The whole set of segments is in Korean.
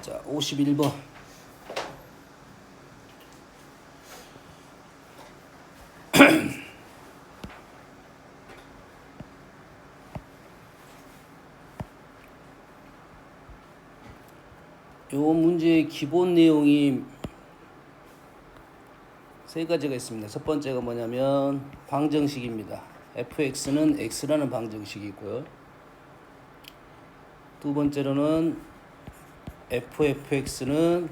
자, 51번. 요 문제의 기본 내용이 세 가지가 있습니다. 첫 번째가 뭐냐면 방정식입니다. fx는 x라는 방정식이 있고요. 두 번째로는 fx는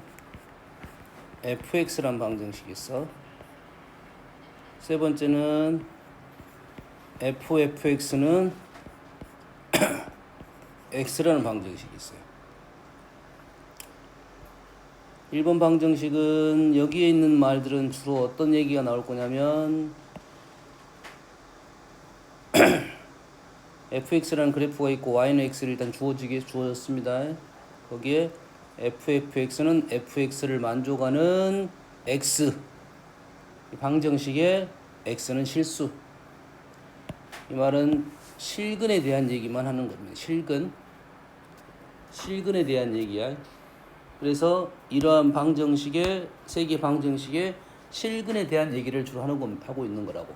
fx라는 방정식이 있어. 세 번째는 fx는 x라는 방정식이 있어요. 1번 방정식은 여기에 있는 말들은 주로 어떤 얘기가 나올 거냐면 fx라는 그래프가 있고 y는 x를 일단 주어졌습니다. 거기에 fx는 fx를 만족하는 x, 이 방정식에 x는 실수. 이 말은 실근에 대한 얘기만 하는 겁니다. 실근에 대한 얘기야. 그래서 이러한 방정식의 세개 방정식의 실근에 대한 얘기를 주로 하고 있는 거라고.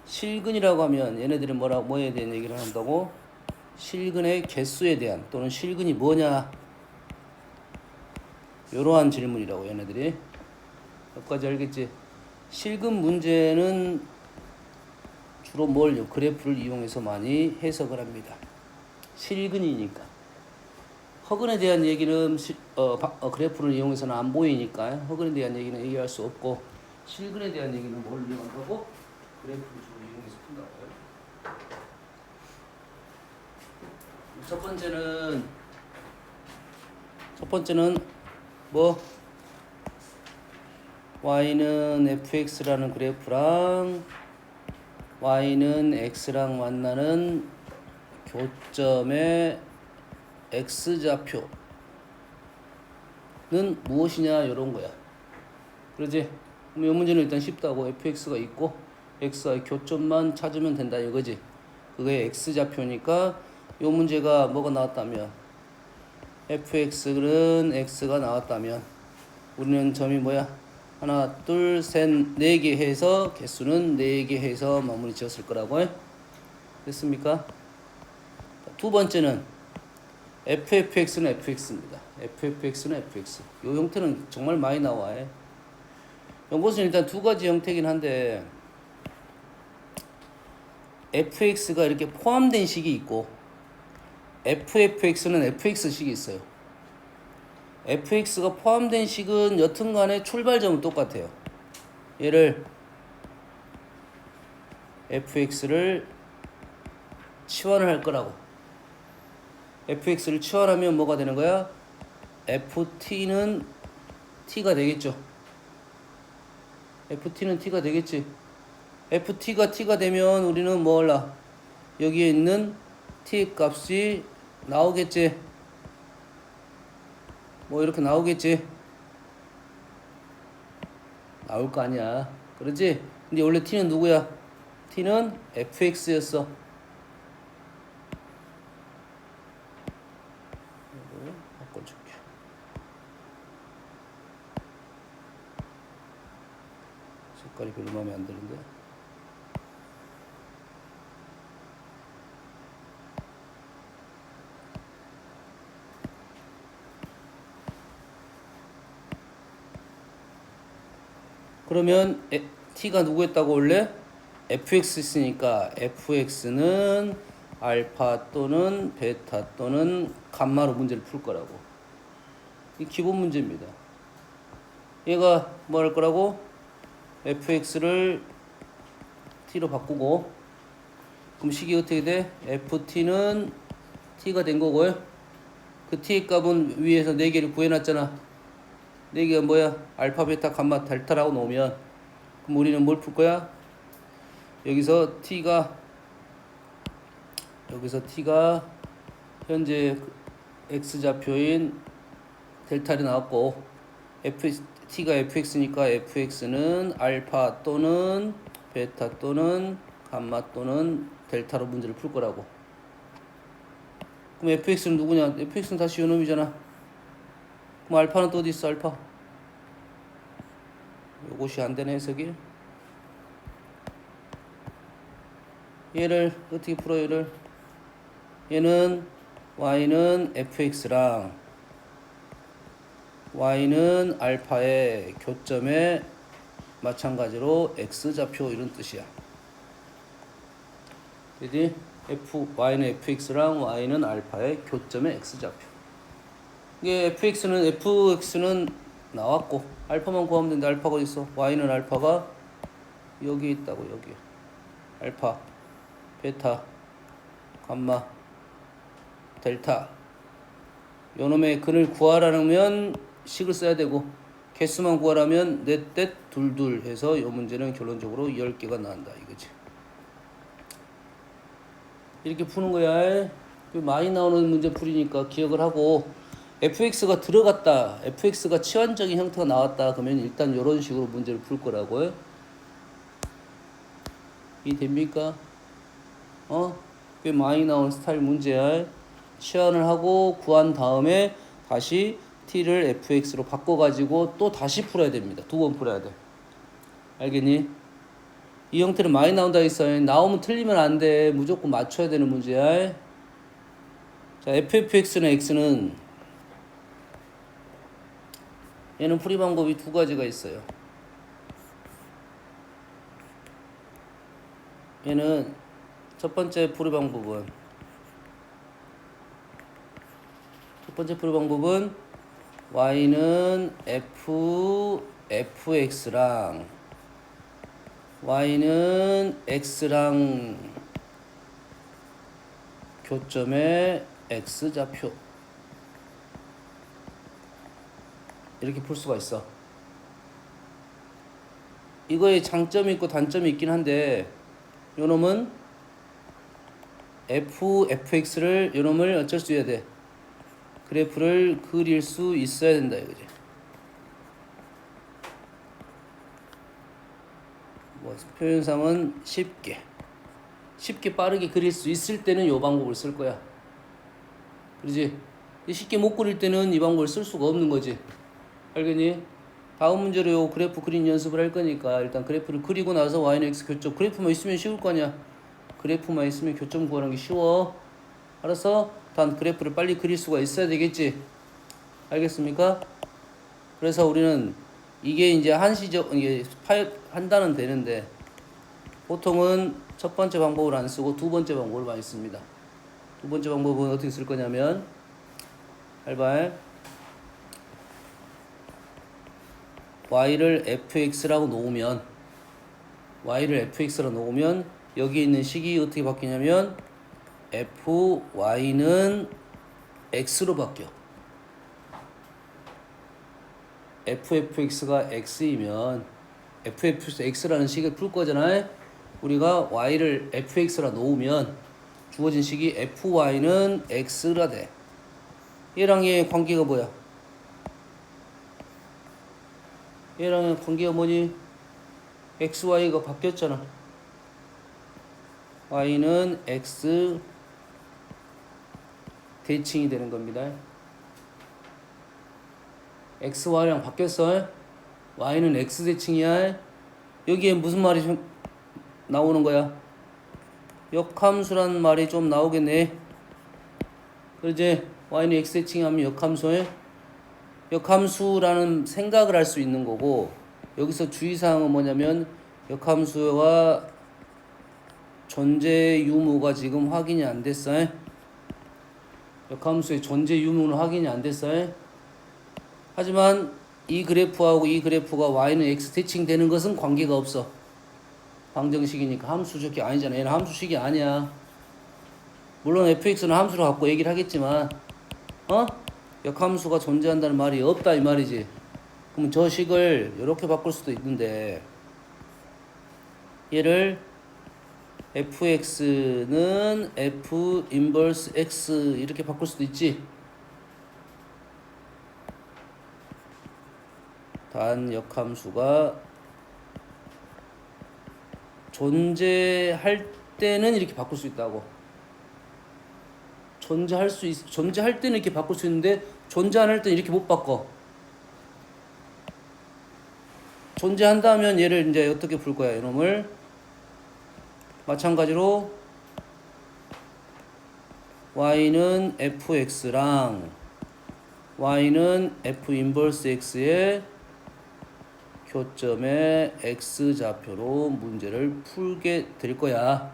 실근이라고 하면 얘네들이 뭐에 대한 얘기를 한다고? 실근의 개수에 대한, 또는 실근이 뭐냐, 이러한 질문이라고. 얘네들이 여기까지 알겠지? 실근 문제는 주로 그래프를 이용해서 많이 해석을 합니다. 실근이니까. 허근에 대한 얘기는 그래프를 이용해서는 안 보이니까 허근에 대한 얘기는 얘기할 수 없고, 실근에 대한 얘기는 뭘 이용한다고? 그래프를 주로 이용해서 푼다고요. 첫 번째는 뭐 y는 fx라는 그래프랑 y는 x랑 만나는 교점의 x좌표는 무엇이냐, 이런 거야. 그러지? 그럼 이 문제는 일단 쉽다고. fx가 있고 x와의 교점만 찾으면 된다 이거지. 그게 x좌표니까 이 문제가 뭐가 나왔다면, fx는 x가 나왔다면 우리는 점이 뭐야? 하나, 둘, 셋, 네 개 해서 개수는 네 개 해서 마무리 지었을 거라고 해. 됐습니까? 두 번째는 fx는 fx입니다. fx는 fx. 이 형태는 정말 많이 나와요. 연꽃은 일단 두 가지 형태긴 한데, fx가 이렇게 포함된 식이 있고 fx는 fx식이 있어요. fx가 포함된 식은 여튼간에 출발점은 똑같아요. 얘를 fx를 치환을 할 거라고. fx를 치환하면 뭐가 되는 거야? ft는 t가 되겠죠. ft는 t가 되겠지. ft가 t가 되면 우리는 뭐 할라? 여기에 있는 t 값이 나오겠지. 뭐 이렇게 나오겠지. 나올 거 아니야. 그러지? 근데 원래 t는 누구야? t는 fx였어. 이거 바꿔줄게. 색깔이 별로 마음에 안 드는데. 그러면 t가 누구였다고 원래? fx 있으니까 fx는 알파 또는 베타 또는 감마로 문제를 풀 거라고. 이 기본 문제입니다. 얘가 뭐 할 거라고? fx를 t로 바꾸고, 그럼 식이 어떻게 돼? ft는 t가 된 거고요. 그 t의 값은 위에서 4개를 구해놨잖아. 4개가 뭐야? 알파, 베타, 감마, 델타라고 놓으면, 그럼 우리는 뭘 풀 거야? 여기서 t가 현재 x좌표인 델타를 나왔고, t가 fx니까 fx는 알파 또는 베타 또는 감마 또는 델타로 문제를 풀 거라고. 그럼 fx는 누구냐? fx는 다시 요놈이잖아. 그럼 알파는 또 어디 있어? 알파. 요것이 안 되네 해석이. 얘를 어떻게 풀어? 얘는 y는 fx랑 y는 알파의 교점에 마찬가지로 x좌표 이런 뜻이야. 그지? y는 fx랑 y는 알파의 교점의 x좌표. 이게 fx는 나왔고 알파만 구하면 되는데 알파가 어디 있어? y는 알파가 여기 있다고. 여기 알파, 베타, 감마, 델타. 요놈의 근을 구하라면 식을 써야 되고 개수만 구하라면 넷 둘 해서 요 문제는 결론적으로 10개가 나온다 이거지. 이렇게 푸는 거야. 많이 나오는 문제 풀이니까 기억을 하고, fx가 들어갔다, fx가 치환적인 형태가 나왔다 그러면 일단 이런 식으로 문제를 풀 거라고요. 이 됩니까? 꽤 많이 나오는 스타일 문제야. 치환을 하고 구한 다음에 다시 t를 fx로 바꿔가지고 또 다시 풀어야 됩니다. 2번 풀어야 돼. 알겠니? 이 형태는 많이 나온다 했어요. 나오면 틀리면 안 돼. 무조건 맞춰야 되는 문제야. 자, ffx는 x는 얘는 풀이 방법이 두 가지가 있어요. 얘는 첫 번째 풀이 방법은 y는 fx랑 y는 x랑 교점의 x좌표 이렇게 풀 수가 있어. 이거에 장점이 있고 단점이 있긴 한데 요놈은 fx를 요놈을 어쩔 수 있어야 돼. 그래프를 그릴 수 있어야 된다 이거지. 뭐 표현상은 쉽게 빠르게 그릴 수 있을 때는 이 방법을 쓸 거야. 그러지? 쉽게 못 그릴 때는 이 방법을 쓸 수가 없는 거지. 알겠니? 다음 문제로 요 그래프 그린 연습을 할 거니까 일단 그래프를 그리고 나서 y는 x 교점, 그래프만 있으면 쉬울 거 아니야. 그래프만 있으면 교점 구하는 게 쉬워. 알았어? 단 그래프를 빨리 그릴 수가 있어야 되겠지. 알겠습니까? 그래서 우리는 이게 이제 한시적 이게 판단은 되는데 보통은 첫 번째 방법을 안 쓰고 두 번째 방법을 많이 씁니다. 두 번째 방법은 어떻게 쓸 거냐면 알바에 y를 fx라고 놓으면 여기 있는 식이 어떻게 바뀌냐면 fy는 x로 바뀌어. ffx가 x이면 ffx라는 식을 풀 거잖아요. 우리가 y를 fx라 놓으면 주어진 식이 fy는 x라 돼. 얘랑 얘의 관계가 뭐야? 얘랑 관계가 뭐니? xy가 바뀌었잖아. y는 x 대칭이 되는 겁니다. xy랑 바뀌었어. y는 x 대칭이야. 여기에 무슨 말이 나오는 거야? 역함수란 말이 좀 나오겠네. 그러지? y는 x 대칭이 하면 역함수라는 생각을 할 수 있는 거고, 여기서 주의사항은 뭐냐면 역함수와 존재 유무가 지금 확인이 안 됐어. 역함수의 존재 유무는 확인이 안 됐어. 하지만 이 그래프하고 이 그래프가 y는 x 대칭 되는 것은 관계가 없어. 방정식이니까 함수적이 아니잖아. 얘는 함수식이 아니야. 물론 fx는 함수로 갖고 얘기를 하겠지만 역함수가 존재한다는 말이 없다 이 말이지. 그럼 저 식을 이렇게 바꿀 수도 있는데 얘를 fx는 f 인버스 x 이렇게 바꿀 수도 있지. 단 역함수가 존재할 때는 이렇게 바꿀 수 있다고. 존재할 때는 이렇게 바꿀 수 있는데 존재 안 할 때는 이렇게 못 바꿔. 존재한다면 얘를 이제 어떻게 풀 거야? 이놈을 마찬가지로 y는 fx랑 y는 f 인버스 x의 교점의 x좌표로 문제를 풀게 될 거야.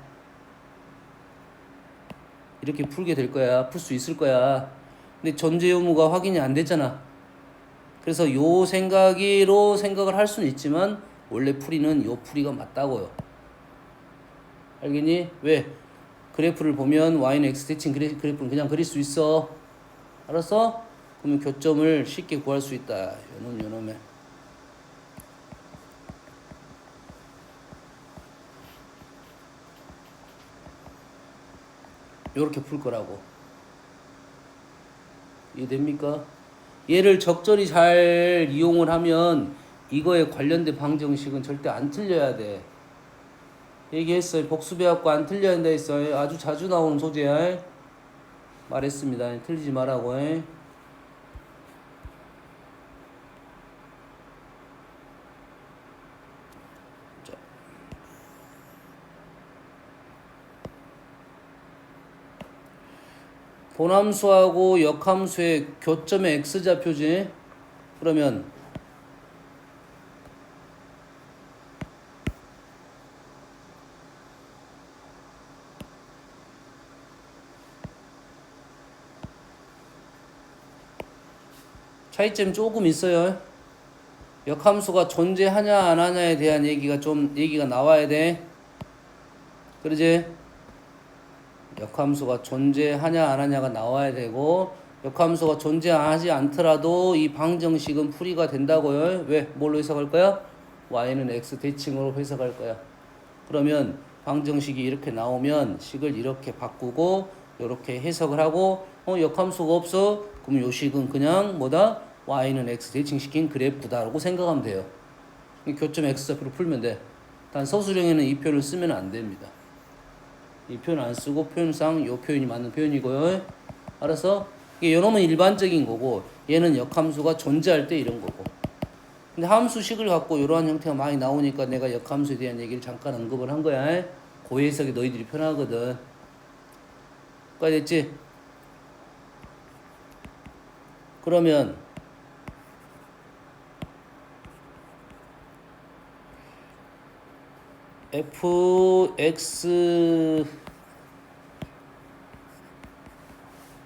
이렇게 풀게 될 거야. 풀 수 있을 거야. 근데 전제 의무가 확인이 안 됐잖아. 그래서 요 생각을 할 수는 있지만 원래 풀이는 요 풀이가 맞다고요. 알겠니? 왜? 그래프를 보면 y는 x 대칭 그래프는 그냥 그릴 수 있어. 알았어? 그러면 교점을 쉽게 구할 수 있다. 요놈에. 요렇게 풀 거라고. 이해됩니까? 얘를 적절히 잘 이용을 하면 이거에 관련된 방정식은 절대 안 틀려야 돼. 얘기했어요. 복수배합과 안 틀려야 한다 했어요. 아주 자주 나오는 소재야. 말했습니다. 틀리지 말라고. 자. 본함수하고 역함수의 교점의 x좌표지. 그러면 차이점이 조금 있어요. 역함수가 존재하냐 안 하냐에 대한 얘기가 나와야 돼. 그러지? 역함수가 존재하냐 안 하냐가 나와야 되고, 역함수가 존재하지 않더라도 이 방정식은 풀이가 된다고요. 왜? 뭘로 해석할 거야? y는 x 대칭으로 해석할 거야. 그러면 방정식이 이렇게 나오면 식을 이렇게 바꾸고 이렇게 해석을 하고, 역함수가 없어? 그럼 요 식은 그냥 뭐다? y는 x 대칭시킨 그래프다라고 생각하면 돼요. 교점 x좌표로 풀면 돼. 단 서술형에는 이 표현을 쓰면 안 됩니다. 이 표현 안 쓰고 표현상 요 표현이 맞는 표현이고요. 알아서? 이게 요놈은 일반적인 거고, 얘는 역함수가 존재할 때 이런 거고. 근데 함수식을 갖고 이러한 형태가 많이 나오니까 내가 역함수에 대한 얘기를 잠깐 언급을 한 거야. 고해석이 너희들이 편하거든. 까지 됐지? 그러면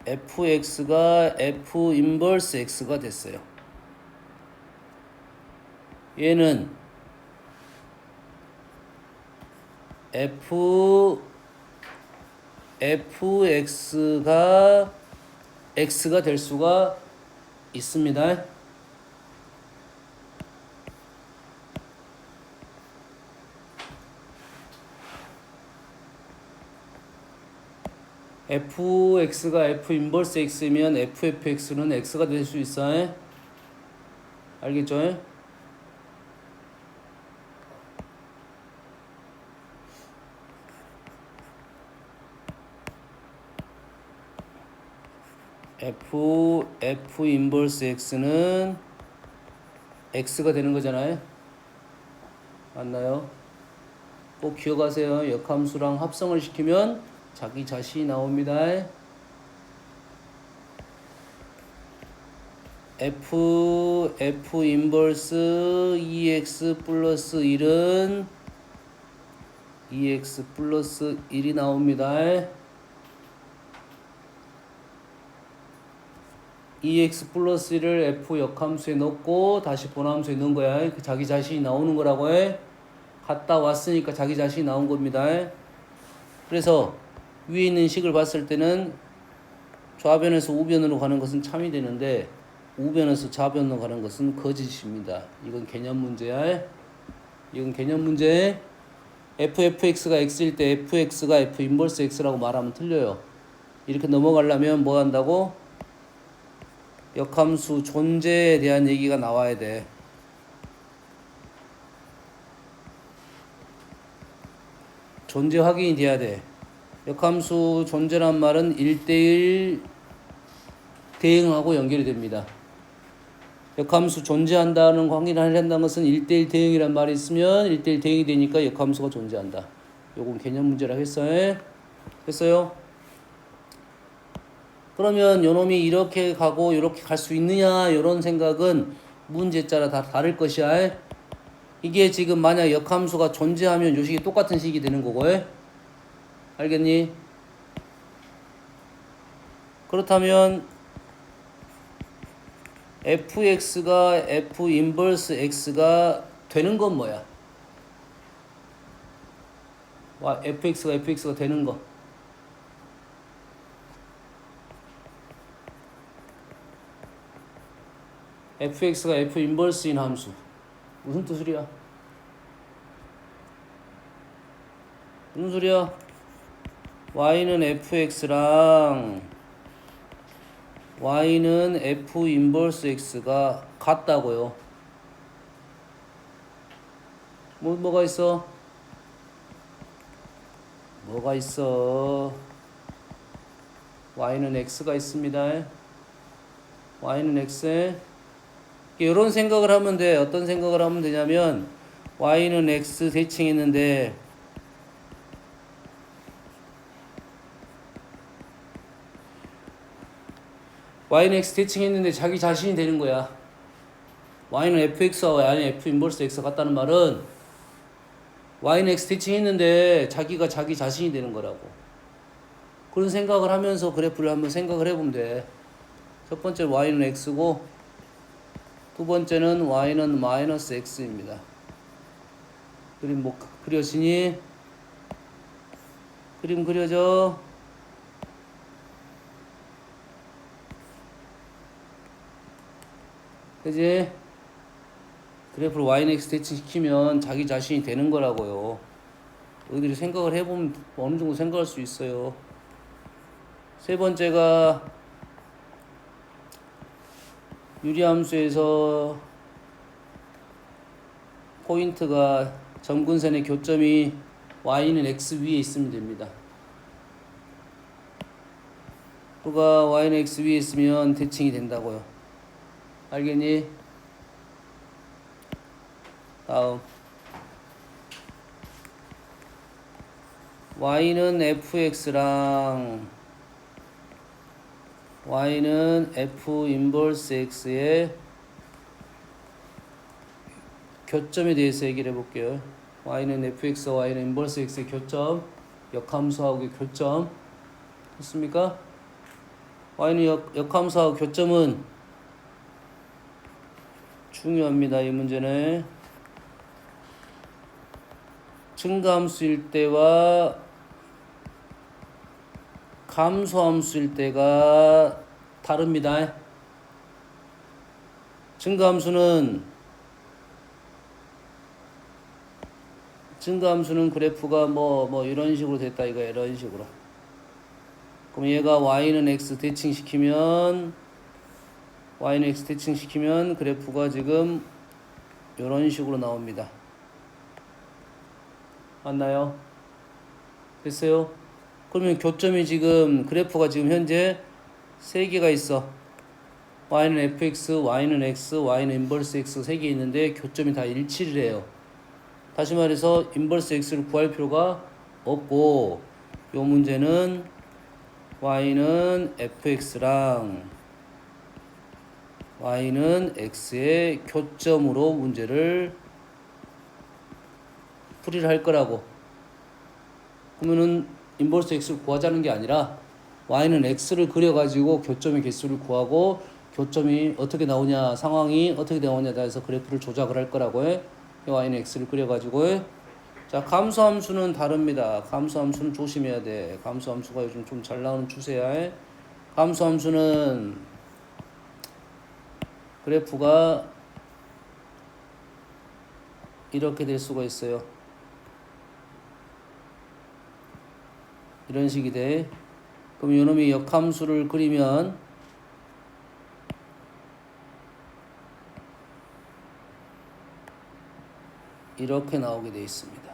fx가 f 인버스 x가 됐어요. 얘는 fx가 x가 될 수가 있습니다. fx가 f 인버스 x면 ffx는 x가 될 수 있어. 알겠죠? f 인버스 x는 x가 되는 거잖아요. 맞나요? 꼭 기억하세요. 역함수랑 합성을 시키면 자기 자신이 나옵니다. f 인버스 2x 플러스 1은 2x 플러스 1이 나옵니다. 2x 플러스 1을 f 역함수에 넣고 다시 본함수에 넣은 거야. 자기 자신이 나오는 거라고 해. 갔다 왔으니까 자기 자신이 나온 겁니다. 그래서 위에 있는 식을 봤을 때는 좌변에서 우변으로 가는 것은 참이 되는데 우변에서 좌변으로 가는 것은 거짓입니다. 이건 개념 문제야. 이건 개념 문제. fx가 x일 때 fx가 f 인버스 x라고 말하면 틀려요. 이렇게 넘어가려면 뭐 한다고? 역함수 존재에 대한 얘기가 나와야 돼. 존재 확인이 돼야 돼. 역함수 존재란 말은 1대1 대응하고 연결이 됩니다. 역함수 존재한다는 확인을 한다는 것은 1대1 대응이란 말이 있으면 1대1 대응이 되니까 역함수가 존재한다. 요건 개념 문제라고 했어요. 됐어요? 그러면 요놈이 이렇게 가고 이렇게 갈 수 있느냐 이런 생각은 문제에 따라 다 다를 것이야. 이게 지금 만약 역함수가 존재하면 요 식이 똑같은 식이 되는 거고. 알겠니? 그렇다면 fx가 f 인버스 x가 되는 건 뭐야? fx가 되는 거. fx가 f 인버스인 함수. 무슨 뜻이야? 무슨 소리야? y는 fx랑 y는 f 인버스 x가 같다고요. 뭐가 있어? 뭐가 있어? y는 x가 있습니다. y는 x에 이런 생각을 하면 돼. 어떤 생각을 하면 되냐면 y는 x 대칭했는데 y는 x 대칭했는데 자기 자신이 되는 거야. y는 fx와 y는 f 인버스 x가 같다는 말은 y는 x 대칭했는데 자기가 자기 자신이 되는 거라고. 그런 생각을 하면서 그래프를 한번 생각을 해보면 돼. 첫 번째 y는 x고 두 번째는 y는 마이너스 x입니다. 그림 뭐 그려지니? 그림 그려져? 그지? 그래프를 y는 x 대칭시키면 자기 자신이 되는 거라고요. 너희들이 생각을 해보면 어느 정도 생각할 수 있어요. 세 번째가 유리함수에서 포인트가 점근선의 교점이 y는 x 위에 있으면 됩니다. 그가 y는 x 위에 있으면 대칭이 된다고요. 알겠니? 다음 y는 fx랑 y는 f 인버스 x의 교점에 대해서 얘기를 해볼게요. y는 fx와 y는 인버스 x의 교점, 역함수하고의 교점 됐습니까? y는 역함수하고 교점은 중요합니다. 이 문제는 증가함수일 때와 감소함수일 때가 다릅니다. 증가함수는 그래프가 뭐 이런 식으로 됐다 이거 이런 식으로. 그럼 얘가 y는 x 대칭시키면 그래프가 지금 이런 식으로 나옵니다. 맞나요? 됐어요? 그러면 교점이 지금 그래프가 지금 현재 3개가 있어. y는 fx, y는 x, y는 인버스 x 3개 있는데 교점이 다 일치를 해요. 다시 말해서 인버스 x를 구할 필요가 없고 요 문제는 y는 fx랑 y는 x의 교점으로 문제를 풀이를 할 거라고. 그러면은 인버스 x를 구하자는 게 아니라 y는 x를 그려가지고 교점의 개수를 구하고 교점이 어떻게 나오냐, 상황이 어떻게 나오냐에 따라서 그래프를 조작을 할 거라고 해. y는 x를 그려가지고 해. 자, 감소함수는 다릅니다. 감소함수는 조심해야 돼. 감소함수가 요즘 좀 잘 나오는 추세야. 해. 감소함수는 그래프가 이렇게 될 수가 있어요. 이런 식이 돼. 그럼 요놈이 역함수를 그리면 이렇게 나오게 돼 있습니다.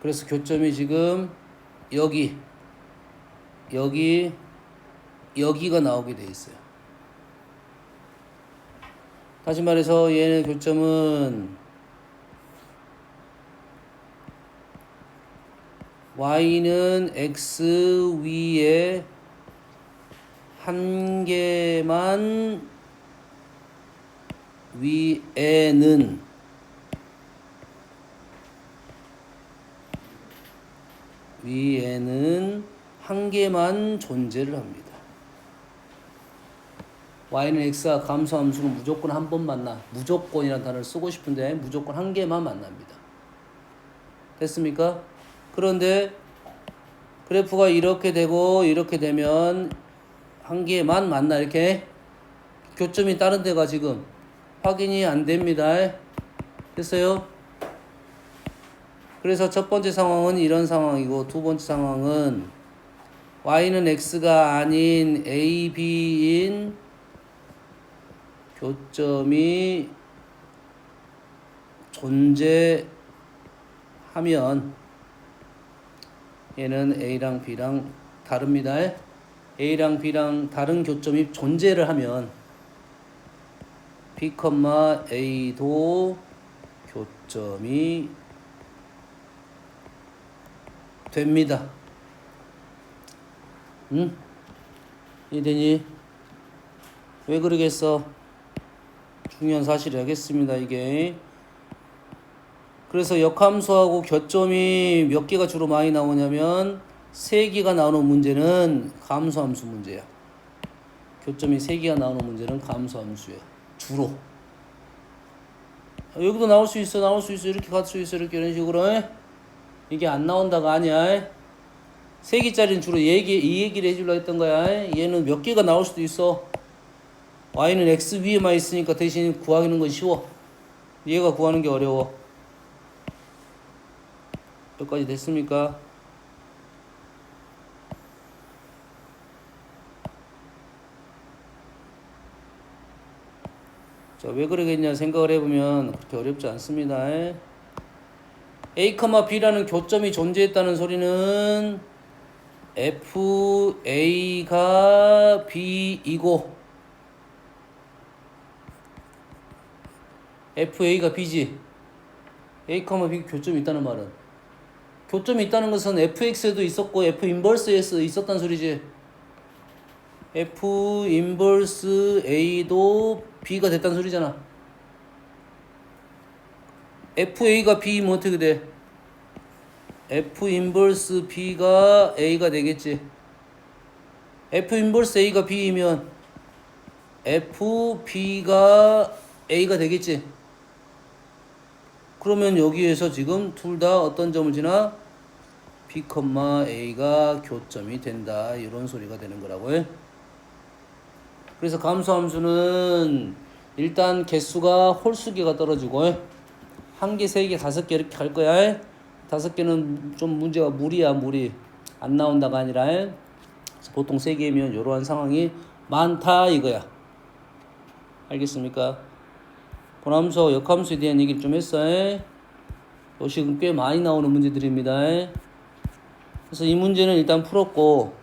그래서 교점이 지금 여기가 나오게 돼 있어요. 다시 말해서 얘의 교점은 y는 x 위에 한 개만 위에는 한 개만 존재를 합니다. y는 x와 감소함수는 무조건 한 번 만나. 무조건이라는 단어를 쓰고 싶은데 무조건 한 개만 만납니다. 됐습니까? 그런데 그래프가 이렇게 되고 이렇게 되면 한 개만 만나. 이렇게 교점이 다른 데가 지금 확인이 안 됩니다. 됐어요? 그래서 첫 번째 상황은 이런 상황이고 두 번째 상황은 y는 x가 아닌 a, b인 교점이 존재하면 얘는 a랑 b랑 다릅니다. a랑 b랑 다른 교점이 존재를 하면 b, a도 교점이 됩니다. 응? 이해되니? 왜 그러겠어? 중요한 사실이 알겠습니다, 이게. 그래서 역함수하고 교점이 몇 개가 주로 많이 나오냐면 3개가 나오는 문제는 감소함수 문제야. 교점이 3개가 나오는 문제는 감소함수야. 주로. 여기도 나올 수 있어, 이렇게 갈 수 있어, 이렇게 이런 식으로. 이게 안 나온다가 아니야. 3개짜리는 주로 이 얘기를 해주려고 했던 거야. 얘는 몇 개가 나올 수도 있어. y는 x 위에만 있으니까 대신 구하는 건 쉬워. 얘가 구하는 게 어려워. 여기까지 됐습니까? 자, 왜 그러겠냐 생각을 해보면 그렇게 어렵지 않습니다. A, B라는 교점이 존재했다는 소리는 FA가 B이고 FA가 B지. A, B 교점이 있다는 말은 교점이 있다는 것은 FX에도 있었고 F 인버스에서 있었단 소리지. F 인버스 A도 B가 됐단 소리잖아. FA가 B면 어떻게 돼? F 인버스 B가 A가 되겠지. F 인버스 A가 B이면 F B가 A가 되겠지. 그러면 여기에서 지금 둘 다 어떤 점을 지나? B, A가 교점이 된다. 이런 소리가 되는 거라고요. 그래서 감소함수는 일단 개수가 홀수개가 떨어지고 1개, 3개, 5개 이렇게 갈 거야. 5개는 좀 문제가 무리 안 나온다가 아니라 보통 3개면 이러한 상황이 많다 이거야. 알겠습니까? 본함수, 역함수에 대한 얘기를 좀 했어요. 요식은 꽤 많이 나오는 문제들입니다. 그래서 이 문제는 일단 풀었고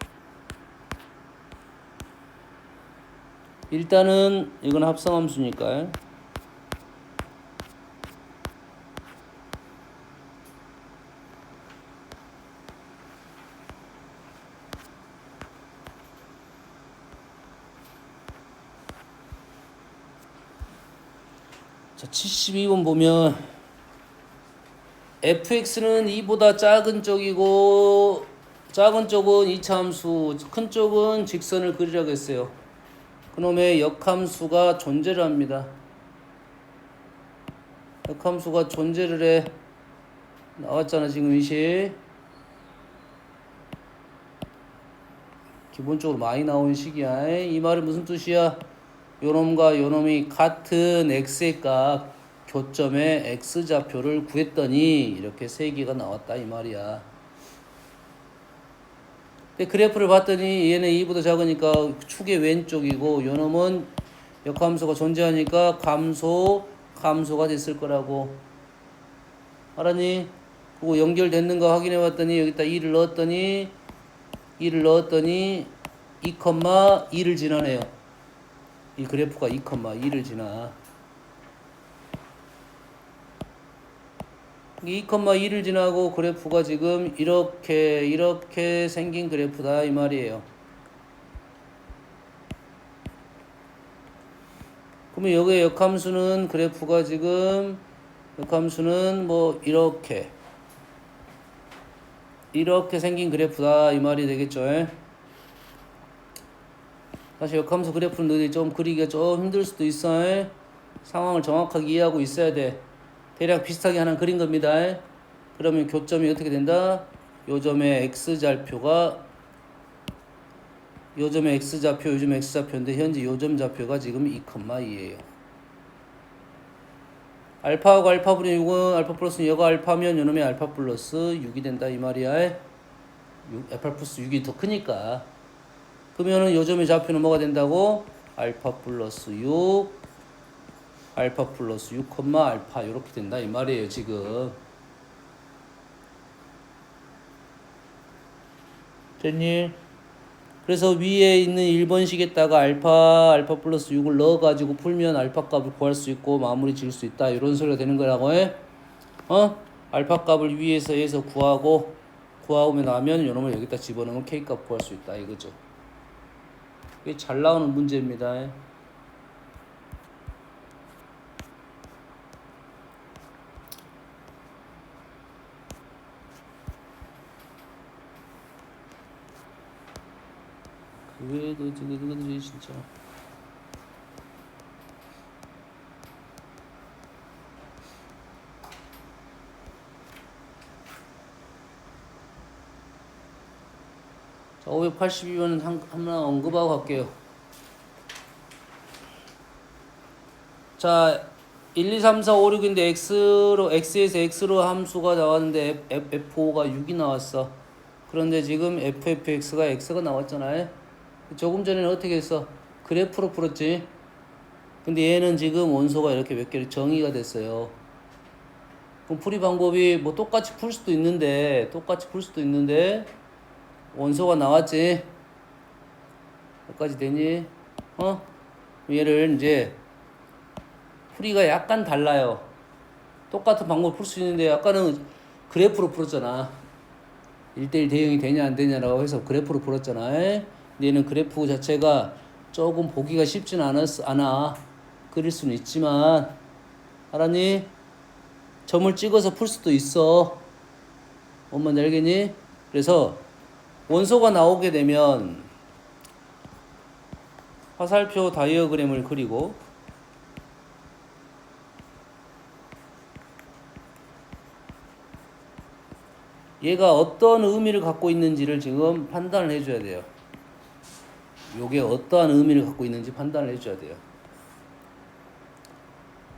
일단은 이건 합성함수니까 자 72번 보면 fx는 2보다 작은 쪽이고 작은 쪽은 2차 함수, 큰 쪽은 직선을 그리라고 했어요. 그놈의 역함수가 존재를 합니다. 역함수가 존재를 해. 나왔잖아 지금 이시. 기본적으로 많이 나오는 식이야. 이 말은 무슨 뜻이야? 요놈과 요놈이 같은 x의 값 교점의 x좌표를 구했더니 이렇게 3개가 나왔다 이 말이야. 근데 그래프를 봤더니 얘는 2보다 작으니까 축의 왼쪽이고 요놈은 역함수가 존재하니까 감소가 됐을 거라고. 알았니? 그리고 연결됐는가 확인해 봤더니 여기다 2를 넣었더니 2,2를 지나네요. 이 그래프가 2,2를 지나. 2,2를 지나고 그래프가 지금 이렇게 생긴 그래프다 이 말이에요. 그러면 여기에 역함수는 그래프가 지금 역함수는 뭐 이렇게 생긴 그래프다 이 말이 되겠죠. 사실 역함수 그래프는 너희들이 좀 그리기가 좀 힘들 수도 있어. 상황을 정확하게 이해하고 있어야 돼. 대략 비슷하게 하나 그린 겁니다. 그러면 교점이 어떻게 된다? 요점의 X좌표가 요점의 X좌표, 요점의 X좌표인데 현재 요점 좌표가 지금 2,2예요. 알파하고 알파 분의 6은 알파 플러스 여가 알파면 요놈의 알파 플러스 6이 된다 이 말이야. 알파 플러스 6이 더 크니까. 그러면은 요점의 좌표는 뭐가 된다고? 알파 플러스 6, 알파 플러스 6, 알파 이렇게 된다 이 말이에요 지금. 됐니? 그래서 위에 있는 1번식에다가 알파 플러스 6을 넣어가지고 풀면 알파 값을 구할 수 있고 마무리 지을 수 있다 이런 소리가 되는 거라고 해. 알파 값을 위에서 구하고 나면 요놈을 여기다 집어넣으면 K 값 구할 수 있다 이거죠. 이게 잘 나오는 문제입니다. 그래도 그들이 진짜 자 582번은 하나 언급하고 갈게요. 자 1, 2, 3, 4, 5, 6인데 x에서 x로 함수가 나왔는데 f5가 6이 나왔어. 그런데 지금 fx가 x가 나왔잖아요. 조금 전에는 어떻게 했어? 그래프로 풀었지. 근데 얘는 지금 원소가 이렇게 몇 개로 정의가 됐어요. 그럼 풀이 방법이 뭐 똑같이 풀 수도 있는데 원소가 나왔지. 여기까지 되니? 얘를 이제 풀이가 약간 달라요. 똑같은 방법을 풀 수 있는데 아까는 그래프로 풀었잖아. 1대1 대응이 되냐 안 되냐라고 해서 그래프로 풀었잖아. 근데 얘는 그래프 자체가 조금 보기가 쉽진 않아. 그릴 수는 있지만 알았니? 점을 찍어서 풀 수도 있어. 뭔 알겠니? 그래서 원소가 나오게 되면 화살표 다이어그램을 그리고 얘가 어떤 의미를 갖고 있는지를 지금 판단을 해줘야 돼요. 요게 어떠한 의미를 갖고 있는지 판단을 해줘야 돼요.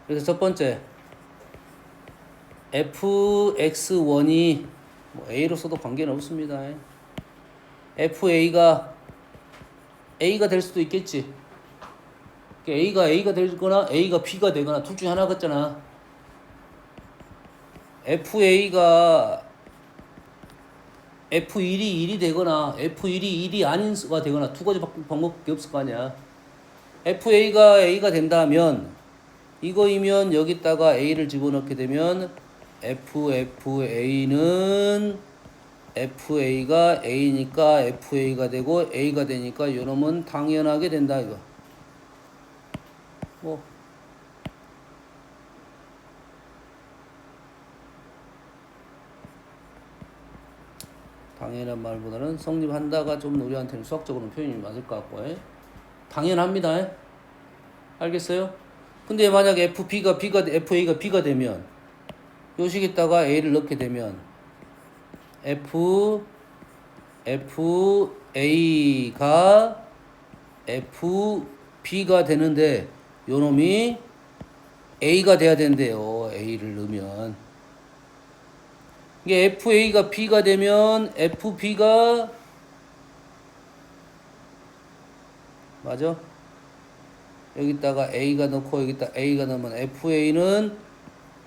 그래서 첫 번째 fx1이 뭐 a로 써도 관계는 없습니다. fa가 a가 될 수도 있겠지. a가 되거나 a가 b가 되거나 둘 중에 하나 같잖아. fa가 F1이 1이 되거나 F1이 1이 아닌 수가 되거나 두 가지 방법밖에 없을 거 아니야. FA가 A가 된다면 이거이면 여기다가 A를 집어넣게 되면 FA는 FA가 A니까 FA가 되고 A가 되니까 요놈은 당연하게 된다 이거. 뭐 당연한 말보다는 성립한다가 좀 우리한테는 수학적으로는 표현이 맞을 것 같고 당연합니다. 알겠어요? 근데 만약에 FA가 B가 되면 요식에다가 A를 넣게 되면 FA가 FB가 되는데 요놈이 A가 돼야 된대요. A를 넣으면 이게 FA가 B가 되면 FB가 맞아? 여기다가 A가 넣고 여기다 A가 넣으면 FA는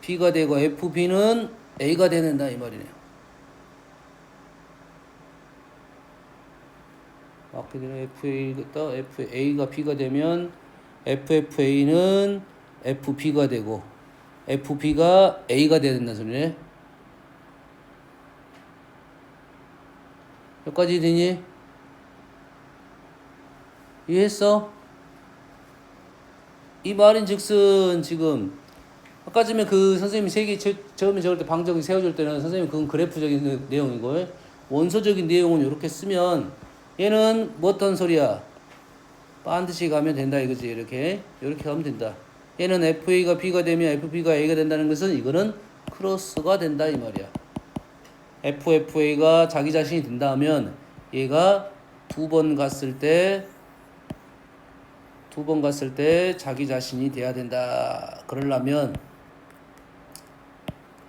B가 되고 FB는 A가 된다 이 말이네요. 맞게 되는 FA가 B가 되면 FFA는 FB가 되고 FB가 A가 돼야 된다는 소리네. 여기까지 되니? 이해했어? 이 말인 즉슨 지금 아까 전에 그 선생님이 처음에 적을 때 방정이 세워줄 때는 선생님 그건 그래프적인 내용이고 원소적인 내용은 이렇게 쓰면 얘는 뭐 어떤 소리야? 반드시 가면 된다 이거지. 이렇게 가면 된다. 얘는 FA가 B가 되면 FB가 A가 된다는 것은 이거는 크로스가 된다 이 말이야. FFA가 자기 자신이 된다 하면 얘가 두 번 갔을 때 자기 자신이 돼야 된다. 그러려면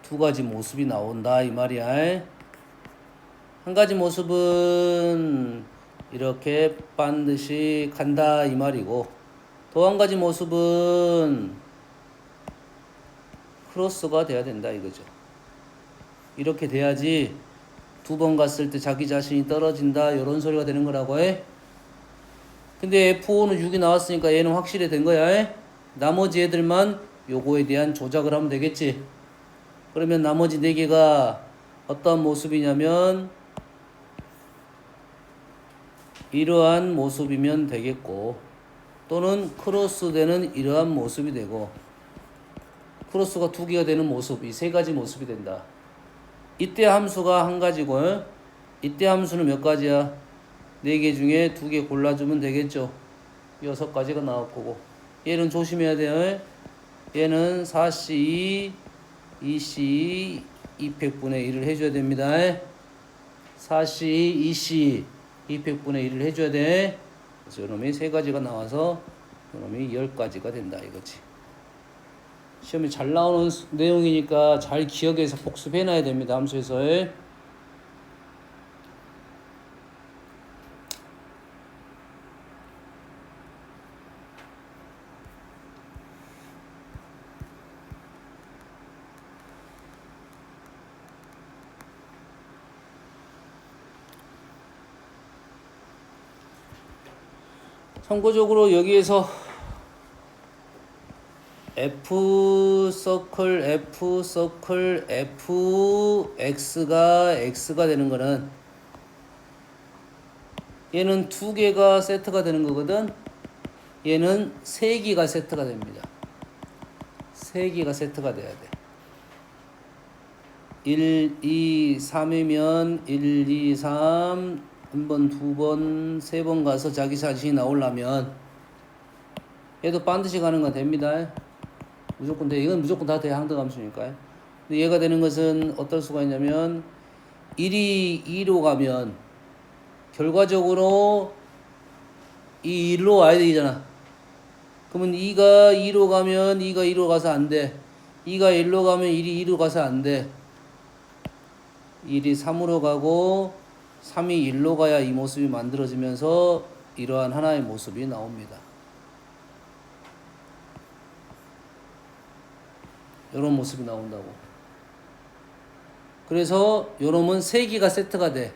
두 가지 모습이 나온다 이 말이야. 한 가지 모습은 이렇게 반드시 간다 이 말이고 또 한 가지 모습은 크로스가 돼야 된다 이거죠. 이렇게 돼야지 두 번 갔을 때 자기 자신이 떨어진다 이런 소리가 되는 거라고 해. 근데 F5는 6이 나왔으니까 얘는 확실히 된 거야. 나머지 애들만 요거에 대한 조작을 하면 되겠지. 그러면 나머지 4개가 어떤 모습이냐면 이러한 모습이면 되겠고 또는 크로스되는 이러한 모습이 되고 크로스가 2개가 되는 모습 이 3가지 모습이 된다. 이때 함수가 한 가지고 이때 함수는 몇 가지야? 4개 중에 2개 골라주면 되겠죠. 6가지가 나올 거고 얘는 조심해야 돼요. 얘는 4C 2C 200분의 1을 해줘야 됩니다. 4C 2C 200분의 1을 해줘야 돼. 그래서 이놈이 3가지가 나와서 이놈이 10가지가 된다 이거지. 시험에 잘 나오는 내용이니까 잘 기억해서 복습해놔야 됩니다. 함수에서. 참고적으로 여기에서 F서클 Fx가 X가 되는 거는 얘는 2개가 세트가 되는 거거든. 얘는 3개가 세트가 됩니다. 3개가 세트가 돼야 돼. 1, 2, 3이면 1, 2, 3 한 번, 2번, 3번 가서 자기 자신이 나오려면 얘도 반드시 가는 건 됩니다. 무조건 돼. 이건 무조건 다 돼. 항등함수니까. 근데 얘가 되는 것은 어떨 수가 있냐면 1이 2로 가면 결과적으로 이 1로 와야 되잖아. 그러면 2가 2로 가면 2가 2로 가서 안 돼. 2가 1로 가면 1이 2로 가서 안 돼. 1이 3으로 가고 3이 1로 가야 이 모습이 만들어지면서 이러한 하나의 모습이 나옵니다. 이런 모습이 나온다고. 그래서 요놈은 3개가 세트가 돼.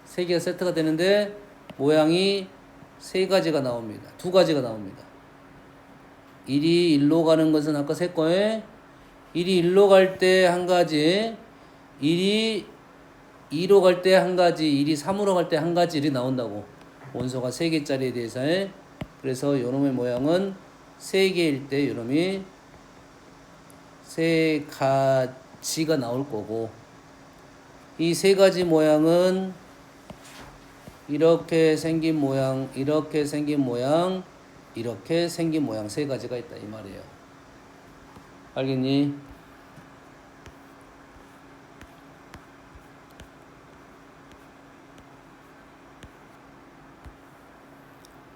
3개가 세트가 되는데 모양이 3가지가 나옵니다. 2가지가 나옵니다. 1이 1로 가는 것은 아까 세 거에 1이 1로 갈 때 한 가지, 1이 2로 갈 때 한 가지, 1이 3으로 갈 때 한 가지 일이 나온다고. 원소가 3개짜리에 대해서. 그래서 요놈의 모양은 3개일 때 요놈이 3가지가 나올 거고 이 3가지 모양은 이렇게 생긴 모양, 이렇게 생긴 모양, 이렇게 생긴 모양 3가지가 있다 이 말이에요. 알겠니?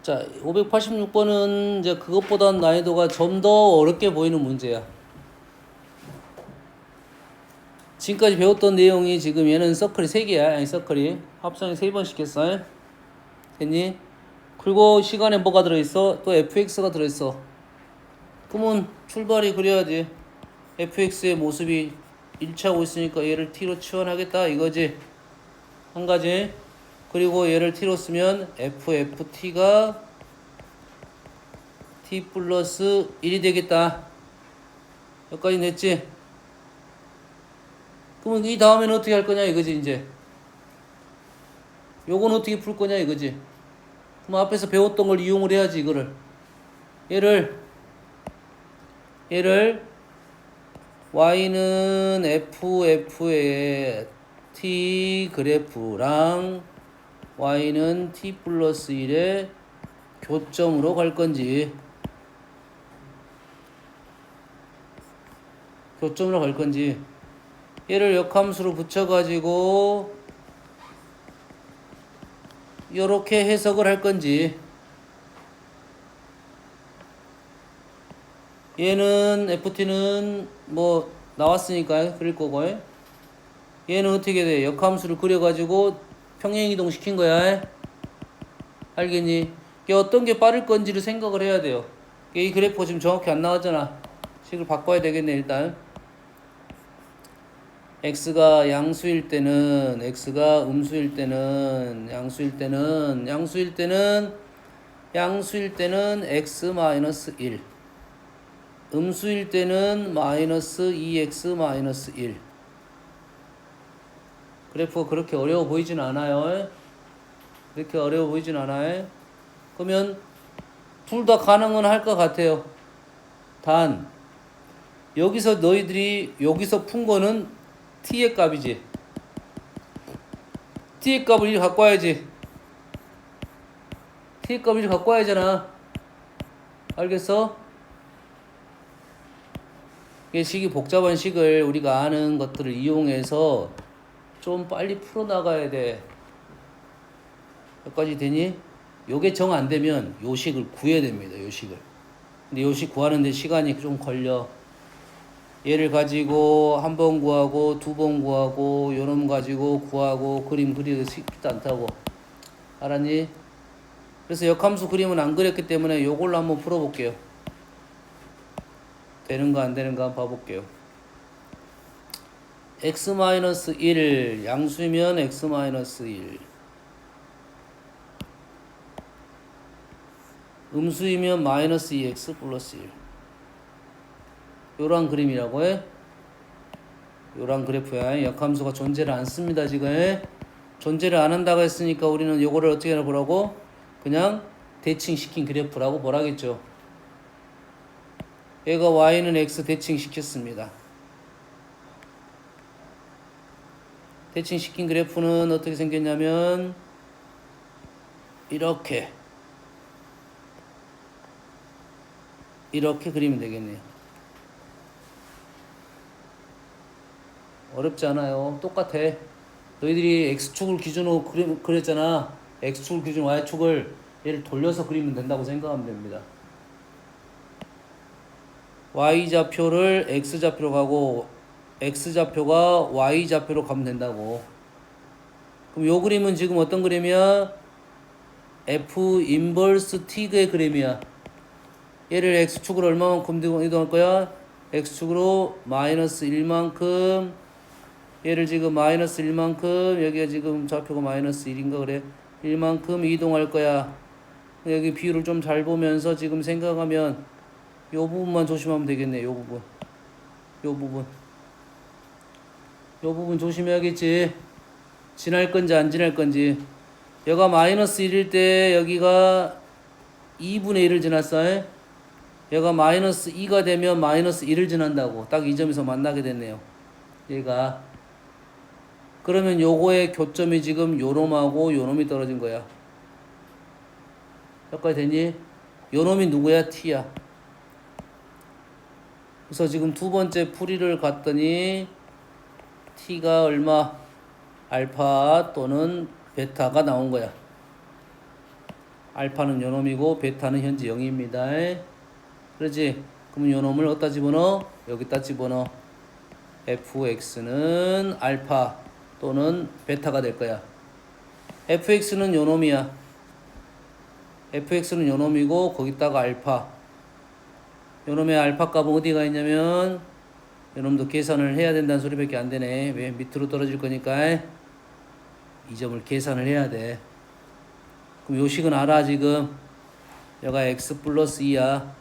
자, 586번은 이제 그것보다 난이도가 좀 더 어렵게 보이는 문제야. 지금까지 배웠던 내용이 지금 얘는 서클이 3개야. 아니, 서클이 합성이 3번씩 했어. 됐니? 그리고 시간에 뭐가 들어있어? 또 fx가 들어있어. 그러면 출발이 그래야지. fx의 모습이 1차하고 있으니까 얘를 t로 치환하겠다 이거지. 한 가지. 그리고 얘를 t로 쓰면 ft가 t 플러스 1이 되겠다. 여기까지 됐지? 그러면 이 다음에는 어떻게 할 거냐 이거지 이제. 요건 어떻게 풀 거냐 이거지. 그럼 앞에서 배웠던 걸 이용을 해야지 이거를. 얘를 y는 f의 t 그래프랑 y는 t 플러스 1의 교점으로 갈 건지 얘를 역함수로 붙여가지고 요렇게 해석을 할 건지 얘는 ft는 뭐 나왔으니까 그릴 거고 얘는 어떻게 돼? 역함수를 그려가지고 평행이동 시킨 거야. 알겠니? 이게 어떤 게 빠를 건지를 생각을 해야 돼요. 이 그래프가 지금 정확히 안 나왔잖아. 식을 바꿔야 되겠네 일단. x가 양수일 때는 x가 음수일 때는 양수일 때는 x-1 음수일 때는 마이너스 2x-1 그래프가 그렇게 어려워 보이진 않아요. 그러면 둘 다 가능은 할 것 같아요. 단 여기서 너희들이 여기서 푼 거는 t의 값이지. t의 값을 이리 갖고 와야지. t의 값을 이리 갖고 와야잖아. 알겠어? 이게 식이 복잡한 식을 우리가 아는 것들을 이용해서 좀 빨리 풀어나가야 돼. 여기까지 되니? 요게 정 안 되면 요 식을 구해야 됩니다. 요 식을. 근데 요 식 구하는데 시간이 좀 걸려. 얘를 가지고 한 번 구하고 두 번 구하고 요놈 가지고 구하고 그림 그리기 쉽지도 않다고. 알았니? 그래서 역함수 그림은 안 그렸기 때문에 요걸로 한번 풀어볼게요. 되는가 안 되는가 한번 봐볼게요. x-1 양수면 x-1 음수이면 마이너스 2x 플러스 1 요런 그림이라고 해. 요런 그래프야. 역함수가 존재를 안 씁니다 지금. 존재를 안 한다고 했으니까 우리는 요거를 어떻게 하나 보라고? 그냥 대칭시킨 그래프라고 뭐라겠죠. 얘가 y는 x 대칭시켰습니다. 대칭시킨 그래프는 어떻게 생겼냐면 이렇게 그리면 되겠네요. 어렵지 않아요. 똑같아. 너희들이 x축을 기준으로 그렸잖아. x축을 기준으로 y축을 얘를 돌려서 그리면 된다고 생각하면 됩니다. y좌표를 x좌표로 가고 x좌표가 y좌표로 가면 된다고. 그럼 요 그림은 지금 어떤 그림이야? f 인버스 t의 그림이야. 얘를 x축으로 얼마만큼 이동할 거야? x축으로 마이너스 1만큼 얘를 지금 마이너스 1만큼 여기가 지금 좌표가 마이너스 1인가 그래 1만큼 이동할 거야. 여기 비율을 좀 잘 보면서 지금 생각하면 요 부분만 조심하면 되겠네. 요 부분 조심해야겠지. 지날 건지 안 지날 건지. 여기가 마이너스 1일 때 여기가 2분의 1을 지났어. 얘가 마이너스 2가 되면 마이너스 1을 지난다고. 딱 이 점에서 만나게 됐네요. 얘가. 그러면 요거의 교점이 지금 요놈하고 요놈이 떨어진 거야. 여기까지 됐니? 요놈이 누구야? t야. 그래서 지금 두 번째 풀이를 갔더니 t가 얼마? 알파 또는 베타가 나온 거야. 알파는 요놈이고 베타는 현재 0입니다. 그러지? 그럼 요놈을 어디다 집어넣어? 여기다 집어넣어. fx는 알파 또는 베타가 될 거야. fx는 요놈이야. fx는 요놈이고 거기다가 알파. 요놈의 알파 값은 어디가 있냐면 요놈도 계산을 해야 된다는 소리밖에 안 되네. 왜? 밑으로 떨어질 거니까 이 점을 계산을 해야 돼. 그럼 요 식은 알아 지금. 여기가 x 플러스 2야.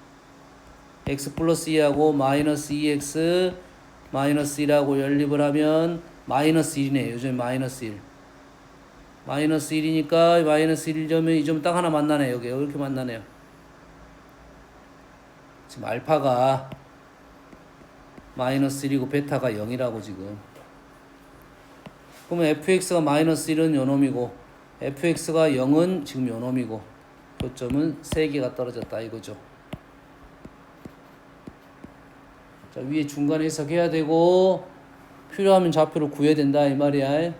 x 플러스 2하고 마이너스 2x 마이너스 1하고 연립을 하면 마이너스 1이네. 요즘에 마이너스 1. 마이너스 1이니까 마이너스 1점이 이 점 딱 하나 만나네. 여기 이렇게 만나네요. 지금 알파가 마이너스 1이고 베타가 0이라고 지금. 그러면 fx가 마이너스 1은 요놈이고 fx가 0은 지금 요놈이고 교점은 3개가 떨어졌다 이거죠. 자, 위에 중간 해석해야 되고 필요하면 좌표를 구해야 된다 이 말이야.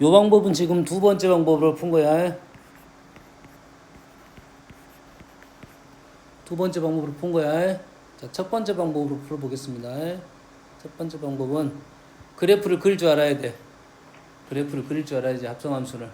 요 방법은 지금 두 번째 방법으로 푼 거야. 두 번째 방법으로 푼 거야. 자, 첫 번째 방법으로 풀어보겠습니다. 첫 번째 방법은 그래프를 그릴 줄 알아야 돼. 그래프를 그릴 줄 알아야지 합성함수를.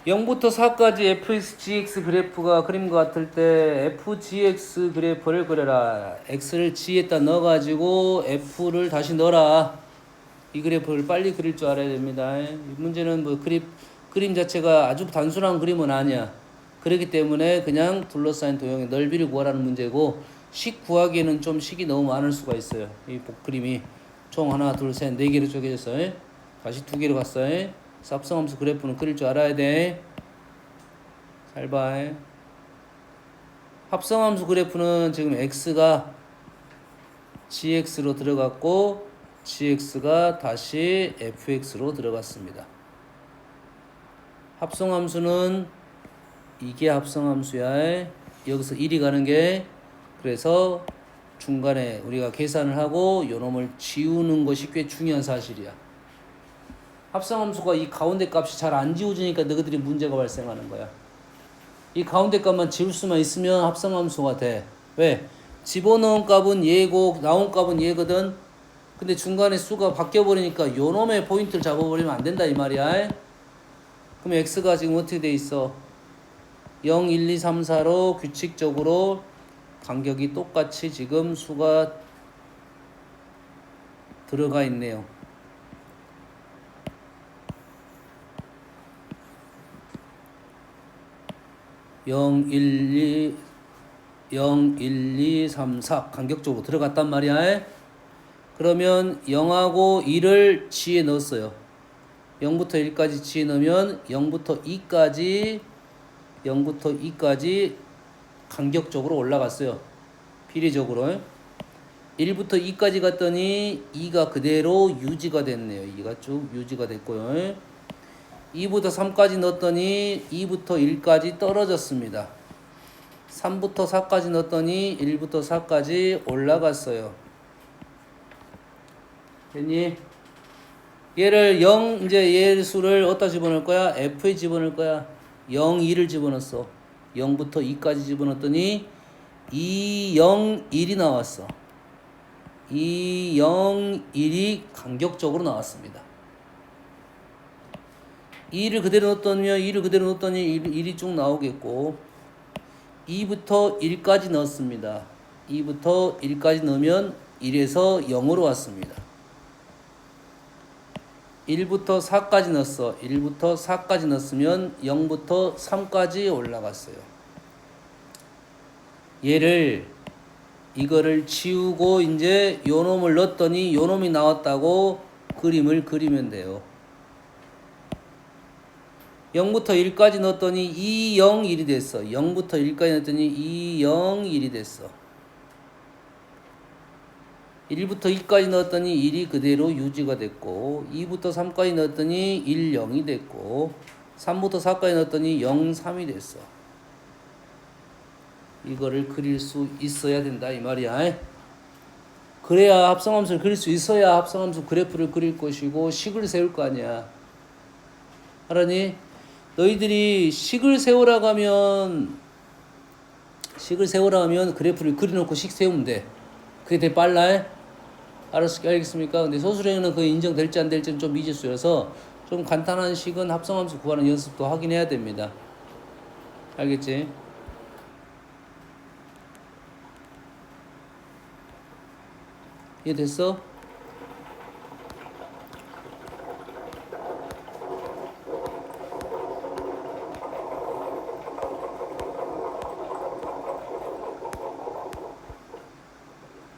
(0부터 4까지) fxgx 그래프가 그림 같을 때 fgx 그래프를 그려라. x를 g에다 넣어가지고 f를 다시 넣어라. 이 그래프를 빨리 그릴 줄 알아야 됩니다. 이 문제는 뭐 그림 자체가 아주 단순한 그림은 아니야. 그렇기 때문에 그냥 둘러싸인 도형의 넓이를 구하라는 문제고, 식 구하기에는 좀 식이 너무 많을 수가 있어요. 이 그림이 총 하나, 둘, 셋, 네 개로 쪼개졌어. 다시 두 개로 갔어. 합성함수 그래프는 그릴 줄 알아야 돼. 잘 봐. 합성함수 그래프는 지금 x가 gx로 들어갔고 gx가 다시 fx로 들어갔습니다. 합성함수는 이게 합성함수야. 여기서 1이 가는 게, 그래서 중간에 우리가 계산을 하고 요놈을 지우는 것이 꽤 중요한 사실이야. 합성함수가 이 가운데 값이 잘 안 지워지니까 너희들이 문제가 발생하는 거야. 이 가운데 값만 지울 수만 있으면 합성함수가 돼. 왜? 집어넣은 값은 얘고 나온 값은 얘거든. 근데 중간에 수가 바뀌어버리니까 요놈의 포인트를 잡아버리면 안 된다 이 말이야. 그럼 x가 지금 어떻게 돼 있어? 0, 1, 2, 3, 4로 규칙적으로 간격이 똑같이 지금 수가 들어가 있네요. 0, 1, 2, 3, 4 간격적으로 들어갔단 말이야. 그러면 0하고 1을 g에 넣었어요. 0부터 1까지 g에 넣으면 0부터 2까지 간격적으로 올라갔어요. 비례적으로. 1부터 2까지 갔더니 2가 그대로 유지가 됐네요. 2가 쭉 유지가 됐고요. 2부터 3까지 넣었더니 2부터 1까지 떨어졌습니다. 3부터 4까지 넣었더니 1부터 4까지 올라갔어요. 됐니? 얘를 0, 이제 얘 수를 어디다 집어넣을 거야? f에 집어넣을 거야. 0, 2를 집어넣었어. 0부터 2까지 집어넣었더니 2, 0, 1이 나왔어. 2, 0, 1이 간격적으로 나왔습니다. 2를 그대로 넣었더니 1이 쭉 나오겠고, 2부터 1까지 넣었습니다. 2부터 1까지 넣으면 1에서 0으로 왔습니다. 1부터 4까지 넣었어. 1부터 4까지 넣었으면 0부터 3까지 올라갔어요. 이거를 지우고 이제 요놈을 넣었더니 요놈이 나왔다고 그림을 그리면 돼요. 0부터 1까지 넣었더니 2, 0, 1이 됐어. 0부터 1까지 넣었더니 2, 0, 1이 됐어. 1부터 2까지 넣었더니 1이 그대로 유지가 됐고, 2부터 3까지 넣었더니 1, 0이 됐고, 3부터 4까지 넣었더니 0, 3이 됐어. 이거를 그릴 수 있어야 된다 이 말이야. 그래야 합성함수를 그릴 수 있어야 합성함수 그래프를 그릴 것이고 식을 세울 거 아니야. 알았니? 너희들이 식을 세우라고 하면 그래프를 그려놓고 식 세우면 돼. 그게 되게 빨라. 알겠습니까? 근데 소수령은 그게 인정될지 안 될지는 좀 미지수여서 좀 간단한 식은 합성함수 구하는 연습도 하긴 해야 됩니다. 알겠지? 이해됐어?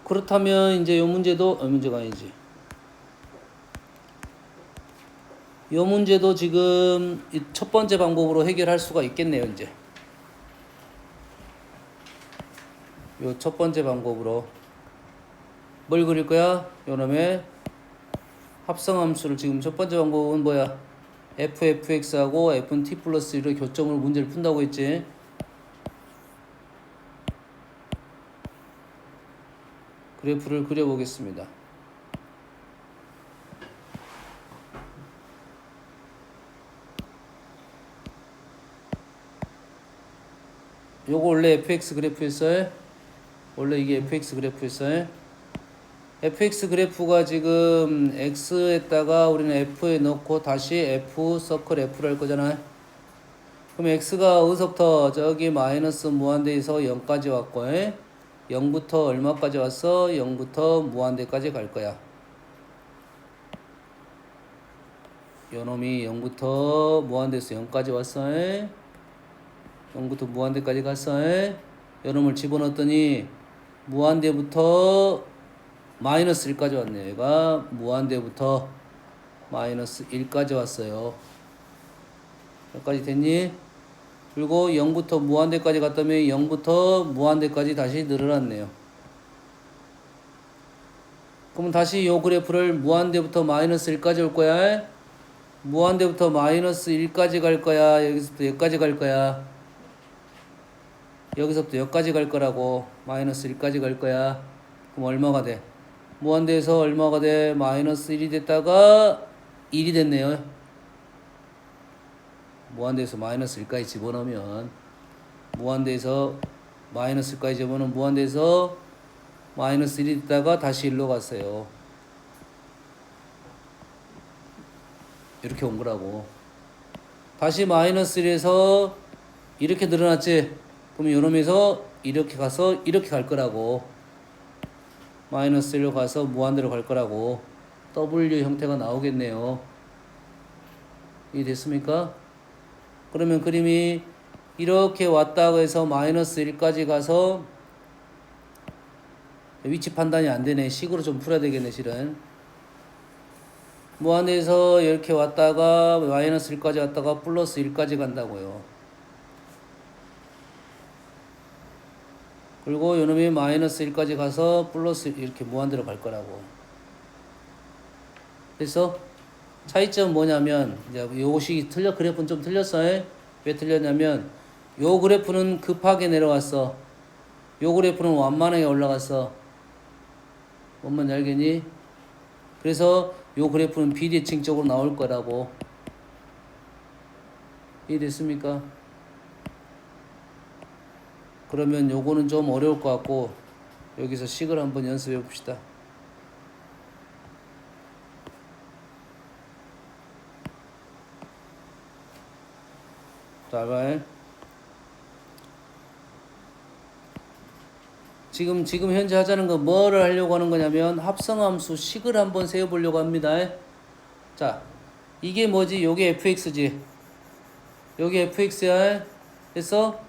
그렇다면 이제 요 문제도 문제가 아니지. 요 문제도 지금 이 첫 번째 방법으로 해결할 수가 있겠네요. 이제 요 첫 번째 방법으로 뭘 그릴 거야? 요놈의 합성함수를 지금 첫 번째 방법은 뭐야? fx하고 f't 플러스 1의 교점으로 문제를 푼다고 했지. 그래프를 그려보겠습니다. 요거 원래 fx 그래프였어요. 원래 이게 fx 그래프였어요. fx 그래프가 지금 x에다가 우리는 f에 넣고 다시 f 서클 f를 할 거잖아요. 그럼 x가 어디서부터 저기 마이너스 무한대에서 0까지 왔고 0부터 얼마까지 왔어? 0부터 무한대까지 갈 거야. 요놈이 0부터 무한대에서 0까지 왔어. 0부터 무한대까지 갔어. 요놈을 집어넣었더니 무한대부터 마이너스 1까지 왔네. 얘가 무한대부터 마이너스 1까지 왔어요. 여기까지 됐니? 그리고 0부터 무한대까지 갔다면 0부터 무한대까지 다시 늘어났네요. 그럼 다시 요 그래프를 무한대부터 마이너스 1까지 올 거야. 무한대부터 마이너스 1까지 갈 거야. 여기서부터 여기까지 갈 거야. 여기서부터 여기까지 갈 거라고. 마이너스 1까지 갈 거야. 그럼 얼마가 돼? 무한대에서 얼마가 돼? 마이너스 1이 됐다가 1이 됐네요. 무한대에서 마이너스 1까지 집어넣으면 무한대에서 마이너스 1까지 집어넣으면 무한대에서 마이너스 1이 됐다가 다시 1로 갔어요. 이렇게 온 거라고. 다시 마이너스 1에서 이렇게 늘어났지? 그럼 요놈에서 이렇게 가서 이렇게 갈 거라고. 마이너스 1로 가서 무한대로 갈 거라고. W 형태가 나오겠네요. 이해됐습니까? 그러면 그림이 이렇게 왔다고 해서 마이너스 1까지 가서 위치 판단이 안 되네. 식으로 좀 풀어야 되겠네, 실은. 무한대에서 이렇게 왔다가 마이너스 1까지 왔다가 플러스 1까지 간다고요. 그리고 요놈이 마이너스 1까지 가서 플러스 이렇게 무한대로 갈 거라고. 그래서 차이점은 뭐냐면 이제 요것이 그래프는 좀 틀렸어요. 왜 틀렸냐면 요 그래프는 급하게 내려왔어. 요 그래프는 완만하게 올라갔어. 뭔 말인지 알겠니? 그래서 요 그래프는 비대칭적으로 나올 거라고. 이해됐습니까? 그러면 요거는 좀 어려울 것 같고 여기서 식을 한번 연습해 봅시다. 자, 봐요. 지금 현재 하자는 거 뭐를 하려고 하는 거냐면 합성함수 식을 한번 세워보려고 합니다. 자, 이게 뭐지? 요게 fx지. 요게 fx야. 그래서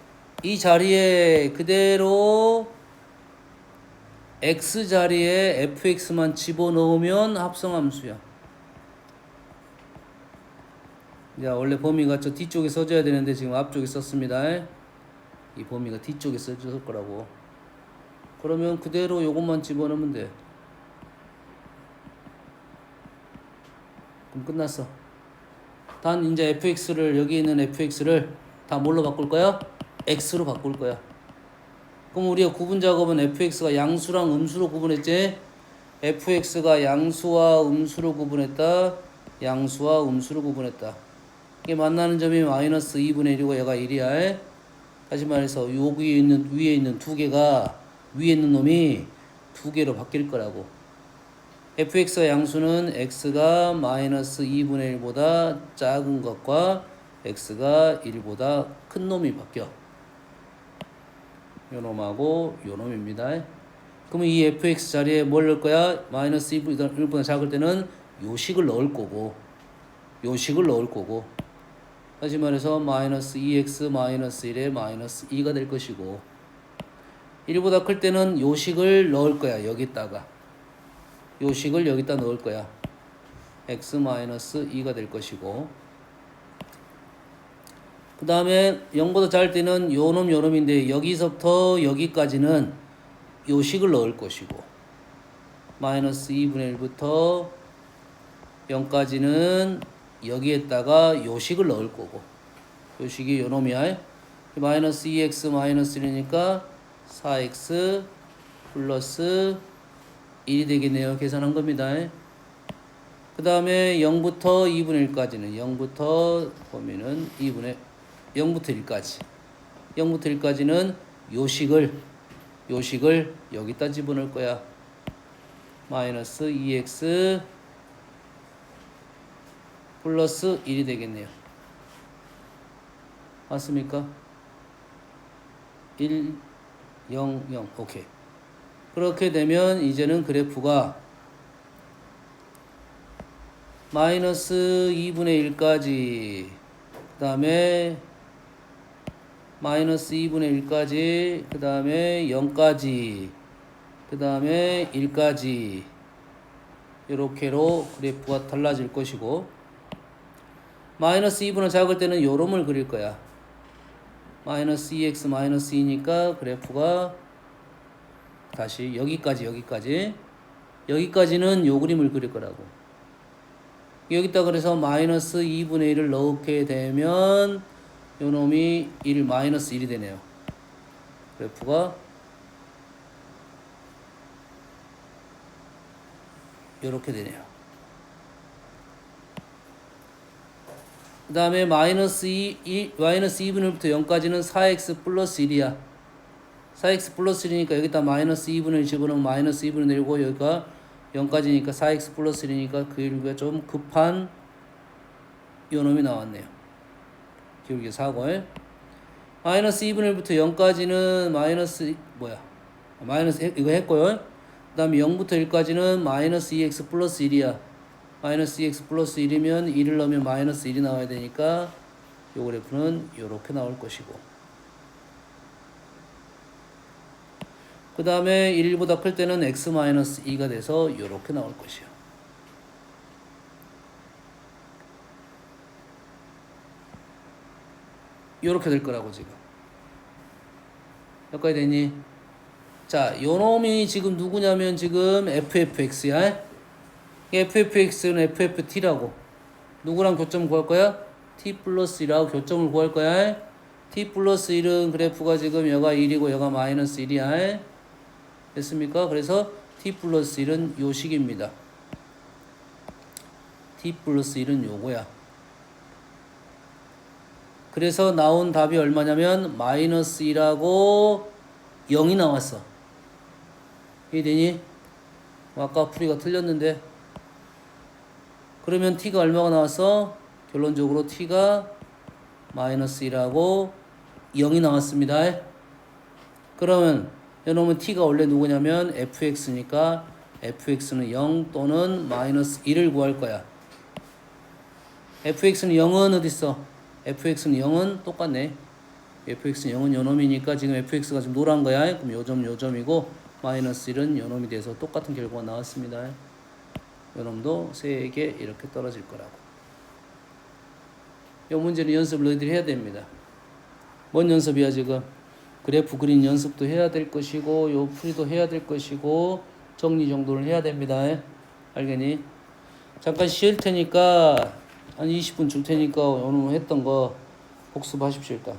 이 자리에 그대로 x 자리에 fx만 집어넣으면 합성함수야. 자, 원래 범위가 저 뒤쪽에 써줘야 되는데 지금 앞쪽에 썼습니다. 이 범위가 뒤쪽에 써줄 거라고. 그러면 그대로 요것만 집어넣으면 돼. 그럼 끝났어. 단 이제 fx를 여기 있는 fx를 다 뭘로 바꿀 거야? x로 바꿀 거야. 그럼 우리가 구분 작업은 fx가 양수랑 음수로 구분했지? fx가 양수와 음수로 구분했다. 양수와 음수로 구분했다. 이게 만나는 점이 마이너스 2분의 1이고 얘가 1이야. 다시 말해서 여기 있는 위에 있는 두 개가 위에 있는 놈이 두 개로 바뀔 거라고. fx가 양수는 x가 마이너스 2분의 1보다 작은 것과 x가 1보다 큰 놈이 바뀌어. 요 놈하고 요 놈입니다. 그러면 이 fx 자리에 뭘 넣을 거야? 마이너스 1보다 작을 때는 요 식을 넣을 거고 요 식을 넣을 거고 다시 말해서 마이너스 2x 마이너스 1에 마이너스 2가 될 것이고 1보다 클 때는 요식을 넣을 거야. 여기다가. 요식을 여기다 넣을 거야. x-2가 될 것이고. 그 다음에 0보다 작을 때는 요놈인데 여기서부터 여기까지는 요식을 넣을 것이고. 마이너스 2분의 1부터 0까지는 여기에다가 요식을 넣을 거고. 요식이 요놈이야. 마이너스 2x 마이너스 1이니까 4x 플러스 1이 되겠네요. 계산한 겁니다. 그 다음에 0부터 2분의 1까지는 0부터 보면은 0부터 1까지 0부터 1까지는 요식을 여기다 집어넣을 거야. 마이너스 2x 플러스 1이 되겠네요. 맞습니까? 1, 0, 0. 오케이. 그렇게 되면 이제는 그래프가 마이너스 2분의 1까지 그 다음에 마이너스 2분의 1까지 그 다음에 0까지 그 다음에 1까지 이렇게로 그래프가 달라질 것이고 마이너스 2분의 작을 때는 요놈을 그릴 거야. 마이너스 2x 마이너스 2니까 그래프가 다시 여기까지는 요 그림을 그릴 거라고. 여기다 그래서 마이너스 2분의 1을 넣게 되면 요 놈이 1 마이너스 1이 되네요. 그래프가 요렇게 되네요. 그 다음에 마이너스 2분의 1부터 0까지는 4x 플러스 1이야. 4x 플러스 1이니까 여기다 마이너스 2분의 1 집어넣으면 마이너스 2분의 1이고 여기가 0까지니까 4x 플러스 1이니까 그 일부가 좀 급한 요 놈이 나왔네요. 기울기 사고에 마이너스 2분의 1부터 0까지는 마이너스 이거 했고요. 그 다음에 0부터 1까지는 마이너스 2x 플러스 1이야. 마이너스 2x 플러스 1이면 1을 넣으면 마이너스 1이 나와야 되니까 요 그래프는 요렇게 나올 것이고 그 다음에 1보다 클 때는 x-2가 돼서 요렇게 나올 것이요. 요렇게 될 거라고 지금. 여기까지 되니? 자, 요 놈이 지금 누구냐면 지금 ffx야. ffx는 fft라고. 누구랑 교점 구할 거야? t 플러스 1하고 교점을 구할 거야. t 플러스 1은 그래프가 지금 여가 1이고 여가 마이너스 1이야. 됐습니까? 그래서 t 플러스 1은 요 식입니다. t 플러스 1은 요거야. 그래서 나온 답이 얼마냐면 마이너스 1하고 0이 나왔어. 이해되니? 아까 풀이가 틀렸는데 그러면 t가 얼마가 나왔어? 결론적으로 t가 마이너스 1하고 0이 나왔습니다. 그러면 이놈은 t가 원래 누구냐면 fx니까 fx는 0 또는 마이너스 1을 구할 거야. fx는 0은 어디 있어? fx는 0은 똑같네. fx는 0은 요놈이니까 지금 fx가 지금 노란 거야. 그럼 요점이고 마이너스 1은 요놈이 돼서 똑같은 결과가 나왔습니다. 요놈도 3개 이렇게 떨어질 거라고. 요 문제는 연습을 너희들이 해야 됩니다. 뭔 연습이야 지금? 그래프 그린 연습도 해야 될 것이고 요 풀이도 해야 될 것이고 정리 정도를 해야 됩니다. 알겠니? 잠깐 쉴 테니까 한 20분 줄 테니까 오늘 했던 거 복습하십시오 일단.